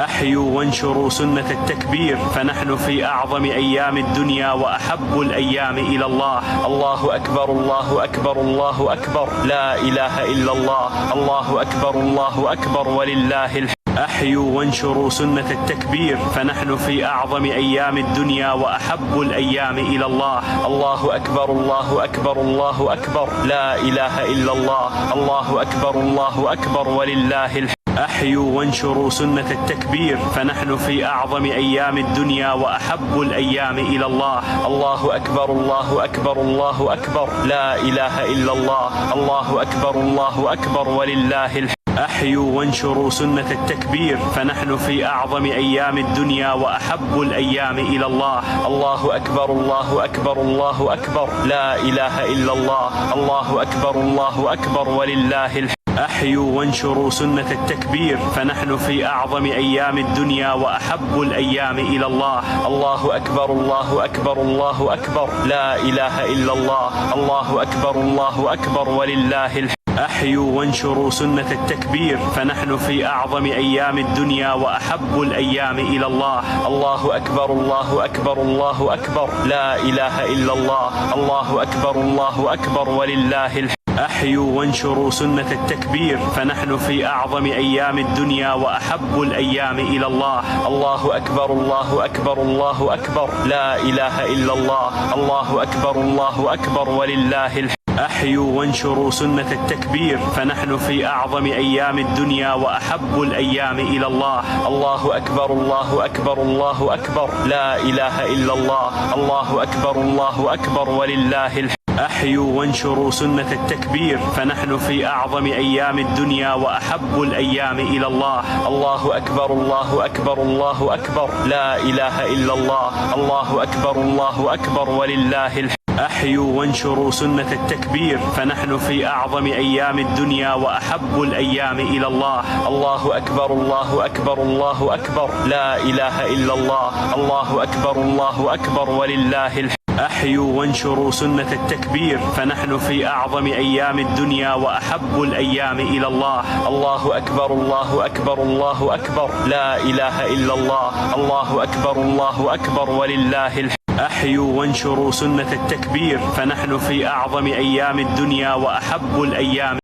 أحيوا وانشروا سنة التكبير، فنحن في أعظم أيام الدنيا وأحب الأيام إلى الله. الله أكبر الله أكبر الله أكبر، لا إله إلا الله. الله أكبر الله أكبر ولله الحمد. أحيوا وانشروا سنة التكبير، فنحن في أعظم أيام الدنيا وأحب الأيام إلى الله. الله أكبر الله أكبر الله أكبر، لا إله إلا الله. الله أكبر الله أكبر ولله الحمد. أحيوا وانشروا سنة التكبير، فنحن في أعظم أيام الدنيا وأحب الأيام إلى الله. الله أكبر الله أكبر الله أكبر، لا إله إلا الله. الله أكبر الله أكبر ولله الحمد. أحيوا وانشروا سنة التكبير، فنحن في أعظم أيام الدنيا وأحب الأيام إلى الله. الله أكبر الله أكبر الله أكبر، لا إله إلا الله. الله أكبر الله أكبر ولله الحمد. أحيوا وانشروا سنة التكبير، فنحن في أعظم أيام الدنيا وأحب الأيام إلى الله. الله أكبر الله أكبر الله أكبر، لا إله إلا الله. الله أكبر الله أكبر ولله الحمد. أحيوا وانشروا سنة التكبير، فنحن في أعظم أيام الدنيا وأحب الأيام إلى الله. الله أكبر الله أكبر الله أكبر، لا إله إلا الله. الله أكبر الله أكبر ولله الحمد. أحيوا وانشروا سنة التكبير، فنحن في أعظم أيام الدنيا وأحب الأيام إلى الله. الله أكبر الله أكبر الله أكبر، لا إله إلا الله. الله أكبر الله أكبر ولله الحمد. أحيوا وانشروا سنة التكبير، فنحن في أعظم أيام الدنيا وأحب الأيام إلى الله. الله أكبر الله أكبر الله أكبر، لا إله إلا الله. الله أكبر الله أكبر ولله الحمد. أحيوا وانشروا سنة التكبير، فنحن في أعظم أيام الدنيا وأحب الأيام إلى الله. الله أكبر الله أكبر الله أكبر، لا إله إلا الله. الله أكبر الله أكبر ولله الحمد. أحيوا وانشروا سنة التكبير، فنحن في أعظم أيام الدنيا وأحب الأيام إلى الله. الله أكبر الله أكبر الله أكبر، لا إله إلا الله. الله أكبر الله أكبر ولله الحمد. أحيوا وانشروا سنة التكبير، فنحن في أعظم أيام الدنيا وأحب الأيام إلى الله. الله أكبر الله أكبر الله أكبر، لا إله إلا الله. الله أكبر الله أكبر ولله الحمد. أحيوا وانشروا سنة التكبير، فنحن في أعظم أيام الدنيا وأحب الأيام